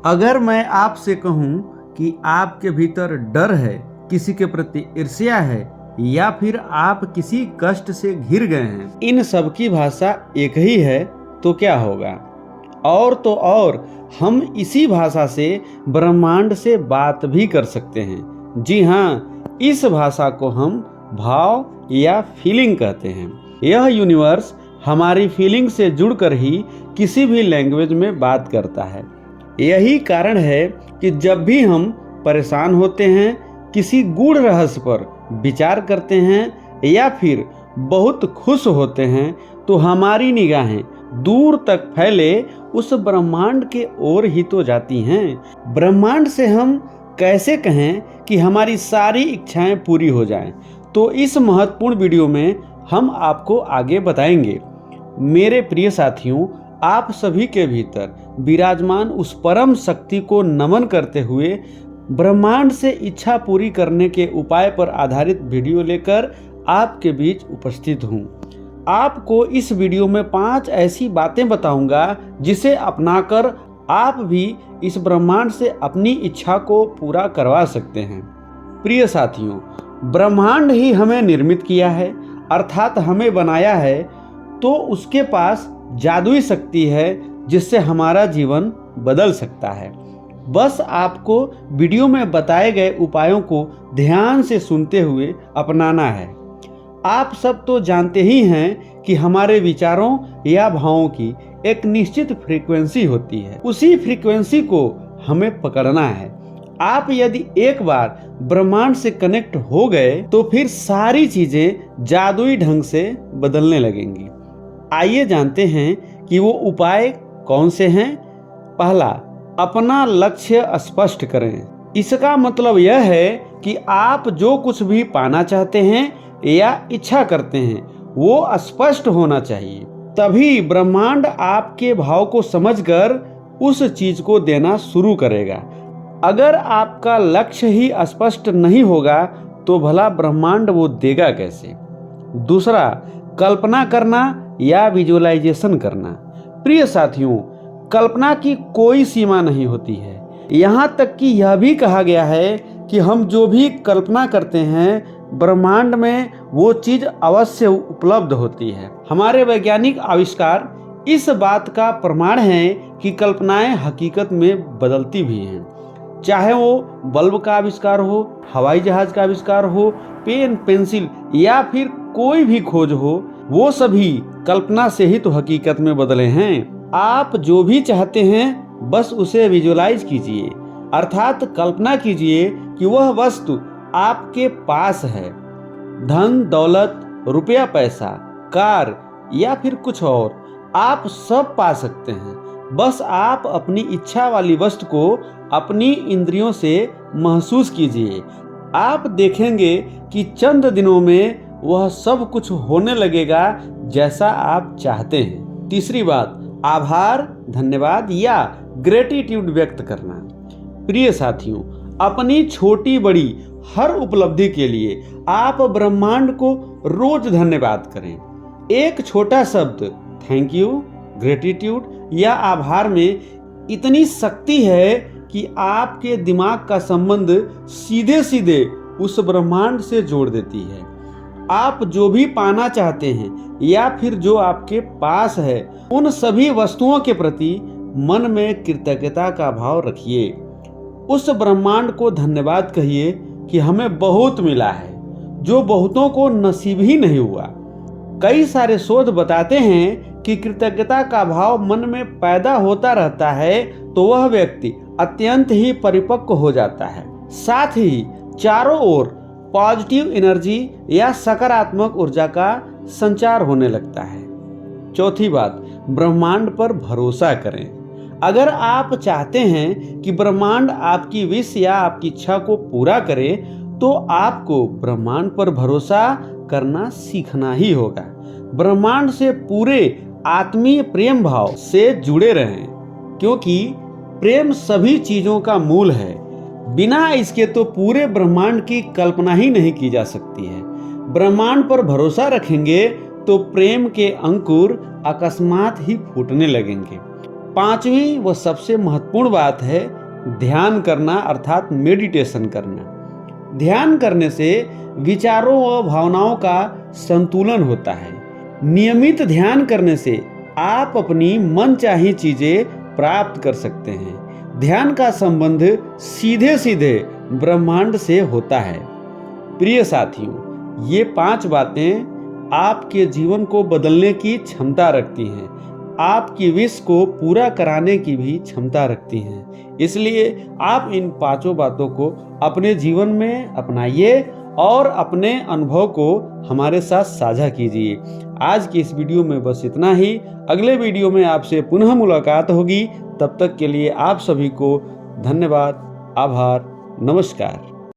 अगर मैं आपसे कहूं कि आपके भीतर डर है, किसी के प्रति ईर्ष्या है या फिर आप किसी कष्ट से घिर गए हैं, इन सब की भाषा एक ही है, तो क्या होगा? और तो और हम इसी भाषा से ब्रह्मांड से बात भी कर सकते हैं। जी हाँ, इस भाषा को हम भाव या फीलिंग कहते हैं। यह यूनिवर्स हमारी फीलिंग से जुड़कर ही किसी भी लैंग्वेज में बात करता है। यही कारण है कि जब भी हम परेशान होते हैं, किसी गूढ़ रहस्य पर विचार करते हैं या फिर बहुत खुश होते हैं, तो हमारी निगाहें दूर तक फैले उस ब्रह्मांड के ओर ही तो जाती हैं। ब्रह्मांड से हम कैसे कहें कि हमारी सारी इच्छाएं पूरी हो जाएं? तो इस महत्वपूर्ण वीडियो में हम आपको आगे बताएंगे। मेरे प्रिय साथियों, आप सभी के भीतर विराजमान उस परम शक्ति को नमन करते हुए ब्रह्मांड से इच्छा पूरी करने के उपाय पर आधारित वीडियो लेकर आपके बीच उपस्थित हूँ। आपको इस वीडियो में 5 ऐसी बातें बताऊंगा जिसे अपनाकर आप भी इस ब्रह्मांड से अपनी इच्छा को पूरा करवा सकते हैं। प्रिय साथियों, ब्रह्मांड ही हमें निर्मित किया है, अर्थात हमें बनाया है, तो उसके पास जादुई शक्ति है जिससे हमारा जीवन बदल सकता है। बस आपको वीडियो में बताए गए उपायों को ध्यान से सुनते हुए अपनाना है। आप सब तो जानते ही हैं कि हमारे विचारों या भावों की एक निश्चित फ्रीक्वेंसी होती है। उसी फ्रीक्वेंसी को हमें पकड़ना है। आप यदि एक बार ब्रह्मांड से कनेक्ट हो गए तो फिर सारी चीजें जादुई ढंग से बदलने लगेंगी। आइए जानते हैं कि वो उपाय कौन से हैं। पहला, अपना लक्ष्य स्पष्ट करें। इसका मतलब यह है कि आप जो कुछ भी पाना चाहते हैं या इच्छा करते हैं वो स्पष्ट होना चाहिए। तभी ब्रह्मांड आपके भाव को समझकर उस चीज को देना शुरू करेगा। अगर आपका लक्ष्य ही स्पष्ट नहीं होगा तो भला ब्रह्मांड वो देगा कैसे? दूसरा, कल्पना करना या विजुअलाइजेशन करना। प्रिय साथियों, कल्पना की कोई सीमा नहीं होती है। यहाँ तक कि यह भी कहा गया है कि हम जो भी कल्पना करते हैं ब्रह्मांड में वो चीज अवश्य उपलब्ध होती है। हमारे वैज्ञानिक आविष्कार इस बात का प्रमाण है कि कल्पनाएं हकीकत में बदलती भी हैं। चाहे वो बल्ब का आविष्कार हो, हवाई जहाज का आविष्कार हो, पेन पेंसिल या फिर कोई भी खोज हो, वो सभी कल्पना से ही तो हकीकत में बदले हैं। आप जो भी चाहते हैं बस उसे विजुअलाइज कीजिए, अर्थात कल्पना कीजिए कि वह वस्तु आपके पास है। धन दौलत, रुपया पैसा, कार या फिर कुछ और, आप सब पा सकते हैं। बस आप अपनी इच्छा वाली वस्तु को अपनी इंद्रियों से महसूस कीजिए। आप देखेंगे कि चंद दिनों में वह सब कुछ होने लगेगा जैसा आप चाहते हैं। तीसरी बात, आभार, धन्यवाद या ग्रेटिट्यूड व्यक्त करना। प्रिय साथियों, अपनी छोटी बड़ी हर उपलब्धि के लिए आप ब्रह्मांड को रोज धन्यवाद करें। एक छोटा शब्द थैंक यू, ग्रेटिट्यूड या आभार में इतनी शक्ति है कि आपके दिमाग का संबंध सीधे सीधे उस ब्रह्मांड से जोड़ देती है। आप जो भी पाना चाहते हैं या फिर जो आपके पास है, उन सभी वस्तुओं के प्रति मन में कृतज्ञता का भाव रखिए। उस ब्रह्मांड को धन्यवाद कहिए कि हमें बहुत मिला है जो बहुतों को नसीब ही नहीं हुआ। कई सारे शोध बताते हैं कि कृतज्ञता का भाव मन में पैदा होता रहता है तो वह व्यक्ति अत्यंत ही परिपक्व हो जाता है। साथ ही चारों ओर पॉजिटिव एनर्जी या सकारात्मक ऊर्जा का संचार होने लगता है। चौथी बात, ब्रह्मांड पर भरोसा करें। अगर आप चाहते हैं कि ब्रह्मांड आपकी विश या आपकी इच्छा को पूरा करे तो आपको ब्रह्मांड पर भरोसा करना सीखना ही होगा। ब्रह्मांड से पूरे आत्मीय प्रेम भाव से जुड़े रहें, क्योंकि प्रेम सभी चीजों का मूल है। बिना इसके तो पूरे ब्रह्मांड की कल्पना ही नहीं की जा सकती है। ब्रह्मांड पर भरोसा रखेंगे तो प्रेम के अंकुर अकस्मात ही फूटने लगेंगे। पांचवी व सबसे महत्वपूर्ण बात है ध्यान करना अर्थात मेडिटेशन करना। ध्यान करने से विचारों व भावनाओं का संतुलन होता है। नियमित ध्यान करने से आप अपनी मनचाही चीजें प्राप्त कर सकते हैं। ध्यान का संबंध सीधे सीधे ब्रह्मांड से होता है। प्रिय साथियों, ये 5 बातें आपके जीवन को बदलने की क्षमता रखती हैं, आपकी विश को पूरा कराने की भी क्षमता रखती हैं। इसलिए आप इन 5 बातों को अपने जीवन में अपनाइए और अपने अनुभव को हमारे साथ साझा कीजिए। आज की इस वीडियो में बस इतना ही। अगले वीडियो में आपसे पुनः मुलाकात होगी। तब तक के लिए आप सभी को धन्यवाद, आभार, नमस्कार।